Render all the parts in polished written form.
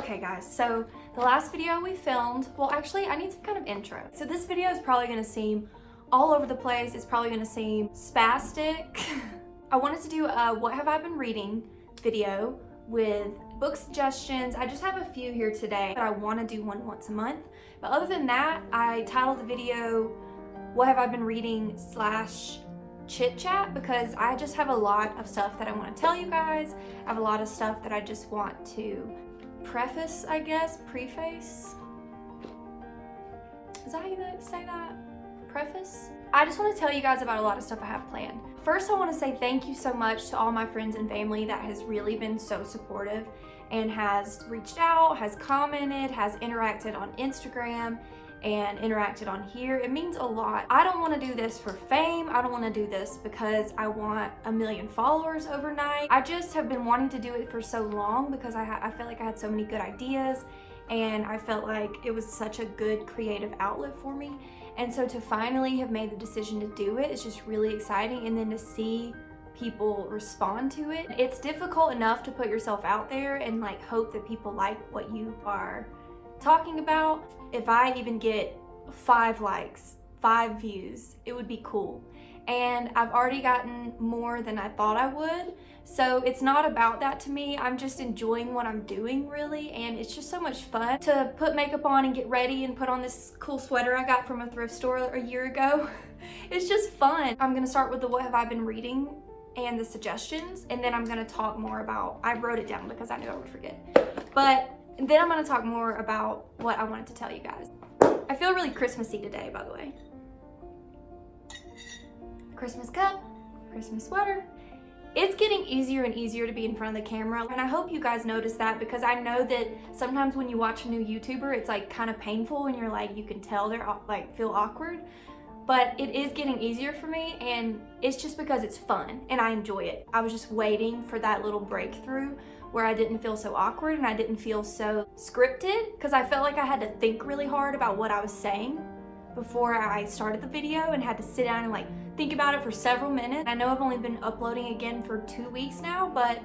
Okay guys, so the last video we filmed, well actually I need some kind of intro. So this video is probably gonna seem all over the place. It's probably gonna seem spastic. I wanted to do a what have I been reading video with book suggestions. I just have a few here today, but I wanna do one once a month. But other than that, I titled the video, what have I been reading / chit chat, because I just have a lot of stuff that I want to tell you guys. I have a lot of stuff that I just want to preface, I guess, preface. Is that how you say that? Preface? I just want to tell you guys about a lot of stuff I have planned. First, I want to say thank you so much to all my friends and family that has really been so supportive and has reached out, has commented, has interacted on Instagram, and interacted on here. It means a lot. I don't want to do this for fame. I don't want to do this because I want 1 million followers overnight. I just have been wanting to do it for so long because I felt like I had so many good ideas and I felt like it was such a good creative outlet for me. And so to finally have made the decision to do it is just really exciting, and then to see people respond to it. It's difficult enough to put yourself out there and like hope that people like what you are talking about. If I even get 5 likes, 5 views, it would be cool. And I've already gotten more than I thought I would. So it's not about that to me. I'm just enjoying what I'm doing really. And it's just so much fun to put makeup on and get ready and put on this cool sweater I got from a thrift store a year ago. It's just fun. I'm gonna start with the what have I been reading and the suggestions. And then I'm gonna talk more about, I wrote it down because I knew I would forget. But then I'm gonna talk more about what I wanted to tell you guys. I feel really Christmassy today, by the way. Christmas cup, Christmas sweater. It's getting easier and easier to be in front of the camera, and I hope you guys notice that, because I know that sometimes when you watch a new YouTuber, it's like kind of painful and you're like, you can tell they're like feel awkward. But it is getting easier for me, and it's just because it's fun and I enjoy it. I was just waiting for that little breakthrough where I didn't feel so awkward and I didn't feel so scripted, because I felt like I had to think really hard about what I was saying before I started the video and had to sit down and like think about it for several minutes. I know I've only been uploading again for 2 weeks now, but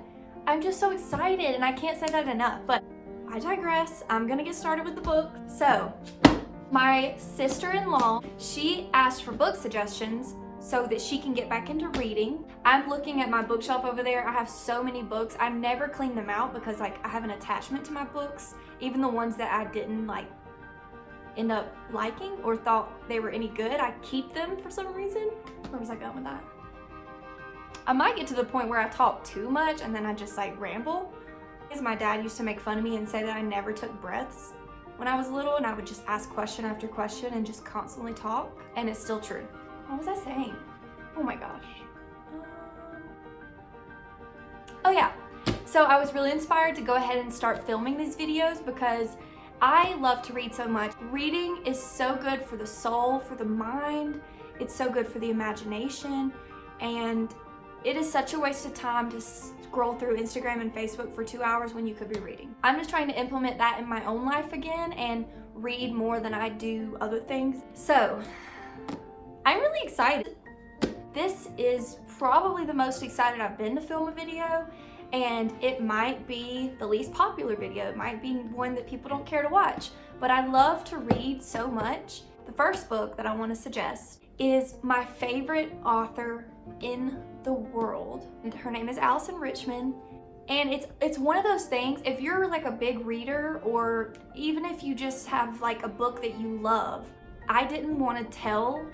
I'm just so excited and I can't say that enough. But I digress. I'm gonna get started with the book. So my sister-in-law, she asked for book suggestions so that she can get back into reading. I'm looking at my bookshelf over there. I have so many books. I never clean them out because like I have an attachment to my books, even the ones that I didn't like end up liking or thought they were any good. I keep them for some reason. Where was I going with that? I might get to the point where I talk too much and then I just like ramble. Because my dad used to make fun of me and say that I never took breaths when I was little, and I would just ask question after question and just constantly talk, and it's still true. What was I saying? Oh my gosh. Oh yeah. So I was really inspired to go ahead and start filming these videos because I love to read so much. Reading is so good for the soul, for the mind. It's so good for the imagination. And it is such a waste of time to scroll through Instagram and Facebook for 2 hours when you could be reading. I'm just trying to implement that in my own life again and read more than I do other things. So I'm really excited. This is probably the most excited I've been to film a video, and it might be the least popular video. It might be one that people don't care to watch, but I love to read so much. The first book that I want to suggest is my favorite author in the world. Her name is Allison Richmond, and it's one of those things, if you're like a big reader, or even if you just have like a book that you love, I didn't want to tell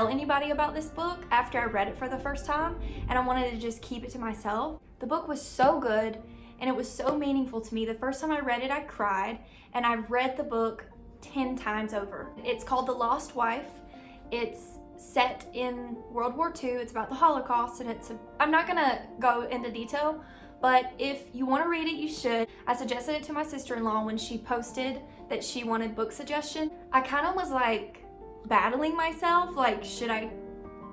anybody about this book after I read it for the first time, and I wanted to just keep it to myself. The book was so good and it was so meaningful to me. The first time I read it, I cried, and I've read the book 10 times over. It's called The Lost Wife. It's set in World War II. It's about the Holocaust, and I'm not gonna go into detail, but if you want to read it, you should. I suggested it to my sister-in-law when she posted that she wanted book suggestion. I kind of was like battling myself, like, should I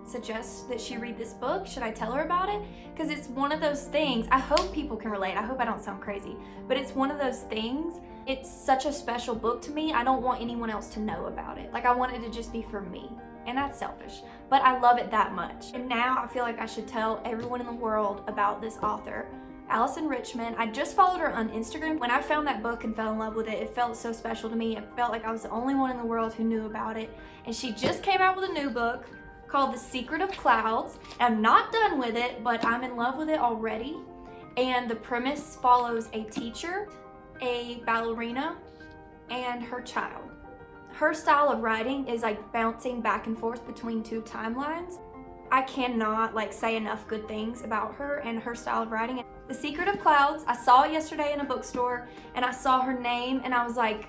suggest that she read this book? Should I tell her about it? Because it's one of those things, I hope people can relate. I hope I don't sound crazy, but it's one of those things. It's such a special book to me. I don't want anyone else to know about it. Like, I want it to just be for me. And that's selfish, but I love it that much. And now I feel like I should tell everyone in the world about this author Allison Richmond. I just followed her on Instagram. When I found that book and fell in love with it, it felt so special to me. It felt like I was the only one in the world who knew about it. And she just came out with a new book called The Secret of Clouds. I'm not done with it, but I'm in love with it already. And the premise follows a teacher, a ballerina, and her child. Her style of writing is like bouncing back and forth between two timelines. I cannot say enough good things about her and her style of writing. The Secret of Clouds, I saw it yesterday in a bookstore and I saw her name and I was like,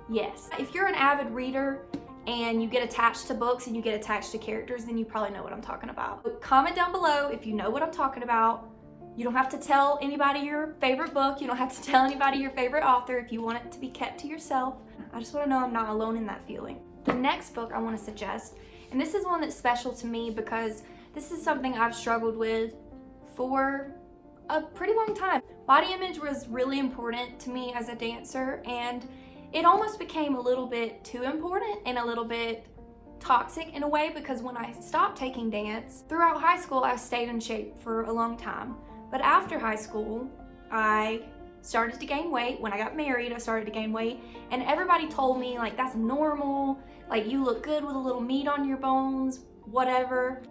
yes. If you're an avid reader and you get attached to books and you get attached to characters, then you probably know what I'm talking about. Comment down below if you know what I'm talking about. You don't have to tell anybody your favorite book. You don't have to tell anybody your favorite author if you want it to be kept to yourself. I just want to know I'm not alone in that feeling. The next book I want to suggest, and this is one that's special to me because this is something I've struggled with for a pretty long time. Body image was really important to me as a dancer, and it almost became a little bit too important and a little bit toxic in a way, because when I stopped taking dance, throughout high school I stayed in shape for a long time. But after high school, I started to gain weight. When I got married, I started to gain weight, and everybody told me that's normal, you look good with a little meat on your bones, whatever.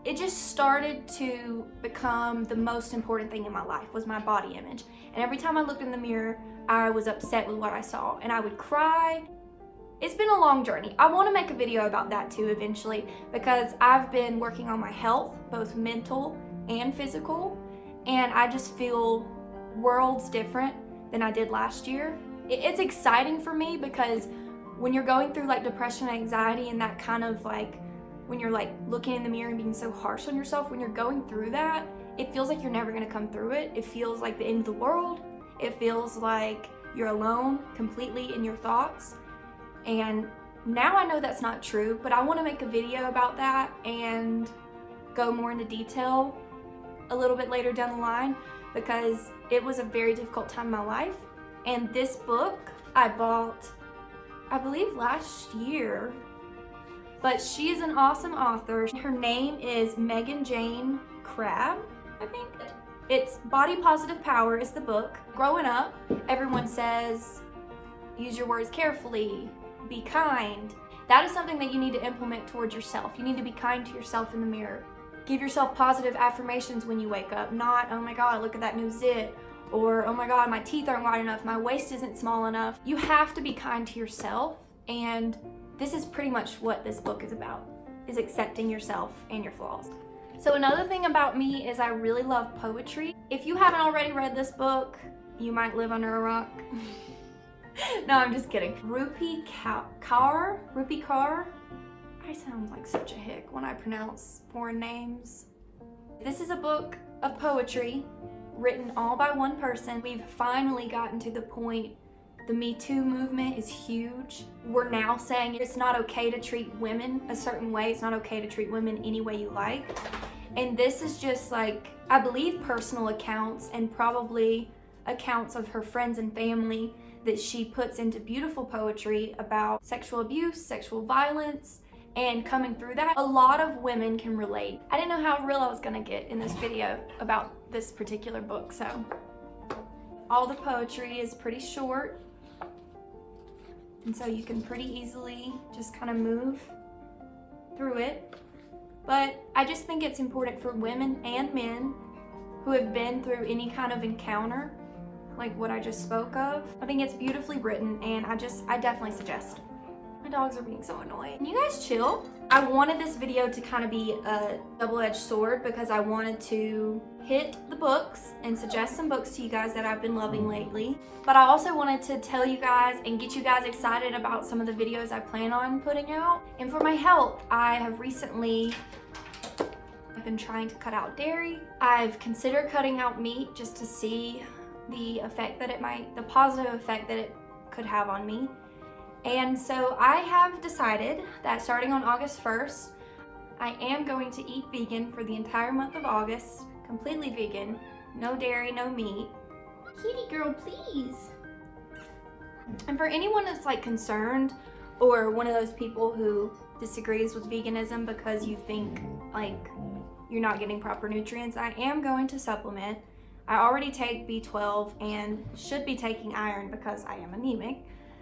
It just started to become the most important thing in my life, was my body image. And every time I looked in the mirror, I was upset with what I saw and I would cry. It's been a long journey. I want to make a video about that too eventually, because I've been working on my health, both mental and physical, and I just feel worlds different than I did last year. It's exciting for me because when you're going through depression and anxiety and that kind of when you're looking in the mirror and being so harsh on yourself, when you're going through that, it feels like you're never going to come through it. It feels like the end of the world. It feels like you're alone completely in your thoughts. And now I know that's not true, but I want to make a video about that and go more into detail a little bit later down the line, because it was a very difficult time in my life. And this book I bought, I believe last year, but she is an awesome author. Her name is Megan Jane Crabb, I think. It's Body Positive Power is the book. Growing up, everyone says, use your words carefully, be kind. That is something that you need to implement towards yourself. You need to be kind to yourself in the mirror. Give yourself positive affirmations when you wake up, not, oh my God, look at that new zit, or oh my God, my teeth aren't wide enough, my waist isn't small enough. You have to be kind to yourself, and this is pretty much what this book is about, is accepting yourself and your flaws. So another thing about me is I really love poetry. If you haven't already read this book, you might live under a rock. No, I'm just kidding. Rupi Kaur. I sound like such a hick when I pronounce foreign names. This is a book of poetry written all by one person. We've finally gotten to the point. The Me Too movement is huge. We're now saying it's not okay to treat women a certain way. It's not okay to treat women any way you like. And this is just I believe personal accounts and probably accounts of her friends and family that she puts into beautiful poetry about sexual abuse, sexual violence, and coming through that. A lot of women can relate. I didn't know how real I was gonna get in this video about this particular book, so. All the poetry is pretty short, and so you can pretty easily just kind of move through it. But I just think it's important for women and men who have been through any kind of encounter, like what I just spoke of. I think it's beautifully written, and I definitely suggest. My dogs are being so annoying. Can you guys chill? I wanted this video to kind of be a double-edged sword, because I wanted to hit the books and suggest some books to you guys that I've been loving lately. But I also wanted to tell you guys and get you guys excited about some of the videos I plan on putting out. And for my health, I have recently been trying to cut out dairy. I've considered cutting out meat just to see the positive effect that it could have on me. And so I have decided that starting on August 1st, I am going to eat vegan for the entire month of August, completely vegan, no dairy, no meat. Kitty girl, please. And for anyone that's concerned, or one of those people who disagrees with veganism because you think you're not getting proper nutrients, I am going to supplement. I already take B12 and should be taking iron because I am anemic.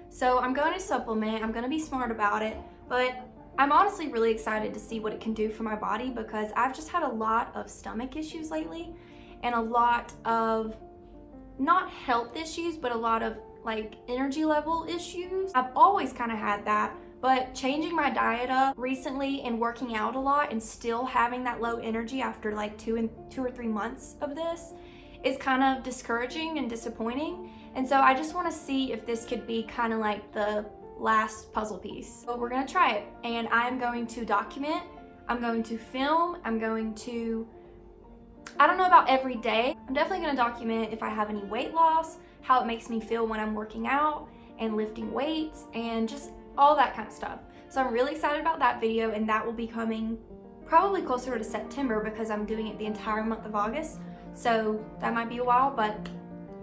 So I'm going to supplement, I'm going to be smart about it, but I'm honestly really excited to see what it can do for my body because I've just had a lot of stomach issues lately and a lot of, not health issues, but a lot of like energy level issues. I've always kind of had that, but changing my diet up recently and working out a lot and still having that low energy after like 2 or 3 months of this is kind of discouraging and disappointing. And so I just want to see if this could be kind of like the last puzzle piece. But we're going to try it, and I'm going to document, I'm going to film, I'm going to, I don't know about every day. I'm definitely going to document if I have any weight loss, how it makes me feel when I'm working out and lifting weights and just all that kind of stuff. So I'm really excited about that video, and that will be coming probably closer to September because I'm doing it the entire month of August. So that might be a while, but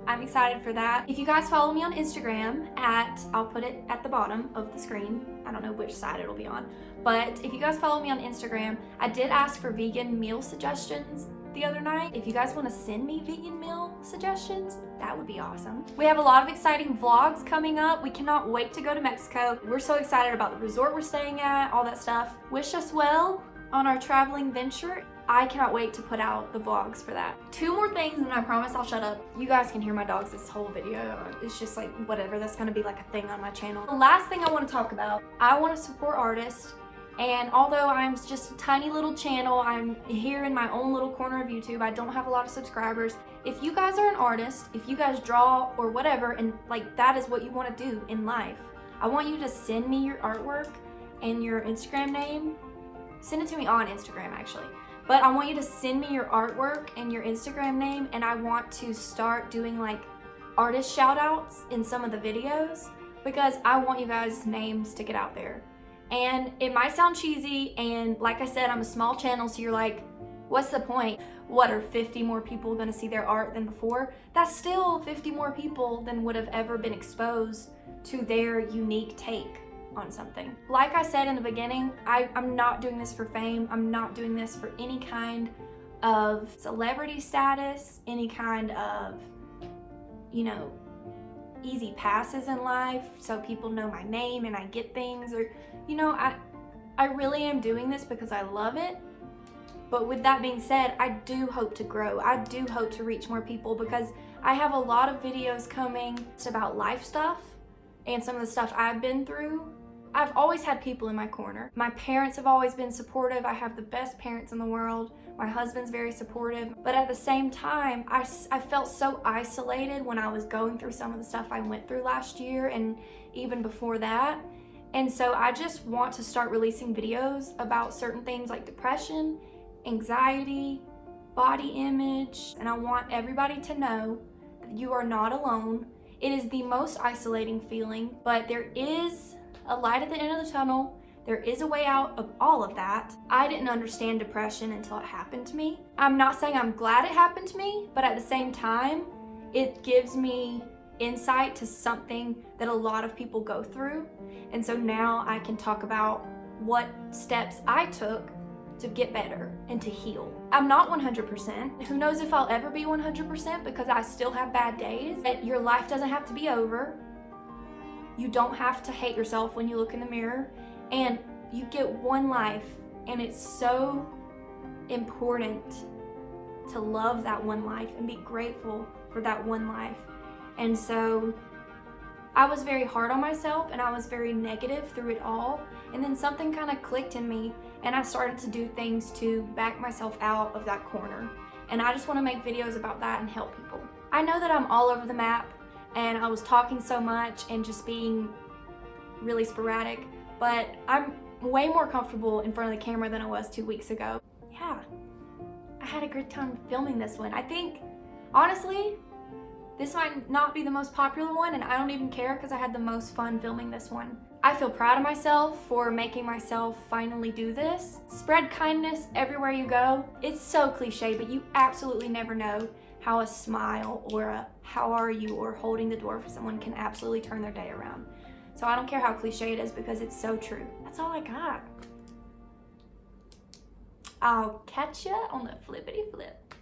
I'm excited for that. If you guys follow me on Instagram I'll put it at the bottom of the screen. I don't know which side it'll be on, but if you guys follow me on Instagram, I did ask for vegan meal suggestions the other night. If you guys want to send me vegan meal suggestions, that would be awesome. We have a lot of exciting vlogs coming up. We cannot wait to go to Mexico. We're so excited about the resort we're staying at, all that stuff. Wish us well on our traveling venture. I cannot wait to put out the vlogs for that. 2 more things and I promise I'll shut up. You guys can hear my dogs this whole video. It's just like whatever, that's gonna be like a thing on my channel. The last thing I want to talk about, I want to support artists, and although I'm just a tiny little channel, I'm here in my own little corner of YouTube, I don't have a lot of subscribers. If you guys are an artist, if you guys draw or whatever, and like that is what you want to do in life, I want you to send me your artwork and your Instagram name. Send it to me on Instagram actually. But I want you to send me your artwork and your Instagram name, and I want to start doing like artist shout outs in some of the videos because I want you guys' names to get out there. And it might sound cheesy, and like I said, I'm a small channel, so you're like, what's the point? What, are 50 more people gonna see their art than before? That's still 50 more people than would have ever been exposed to their unique take on something. Like I said in the beginning, I'm not doing this for fame. I'm not doing this for any kind of celebrity status, any kind of, you know, easy passes in life so people know my name and I get things, or, you know, I really am doing this because I love it. But with that being said, I do hope to grow. I do hope to reach more people because I have a lot of videos coming. It's about life stuff and some of the stuff I've been through. I've always had people in my corner. My parents have always been supportive. I have the best parents in the world. My husband's very supportive. But at the same time, I felt so isolated when I was going through some of the stuff I went through last year and even before that. And so I just want to start releasing videos about certain things like depression, anxiety, body image, and I want everybody to know that you are not alone. It is the most isolating feeling, but there is a light at the end of the tunnel. There is a way out of all of that. I didn't understand depression until it happened to me. I'm not saying I'm glad it happened to me, but at the same time, it gives me insight to something that a lot of people go through. And so now I can talk about what steps I took to get better and to heal. I'm not 100%. Who knows if I'll ever be 100% because I still have bad days. But your life doesn't have to be over. You don't have to hate yourself when you look in the mirror, and you get one life, and it's so important to love that one life and be grateful for that one life. And so I was very hard on myself and I was very negative through it all, and then something kind of clicked in me and I started to do things to back myself out of that corner. And I just want to make videos about that and help people. I know that I'm all over the map and I was talking so much and just being really sporadic, but I'm way more comfortable in front of the camera than I was 2 weeks ago. Yeah, I had a good time filming this one. I think, honestly, this might not be the most popular one, and I don't even care because I had the most fun filming this one. I feel proud of myself for making myself finally do this. Spread kindness everywhere you go. It's so cliche, but you absolutely never know how a smile or a how are you or holding the door for someone can absolutely turn their day around. So I don't care how cliche it is because it's so true. That's all I got. I'll catch ya on the flippity flip.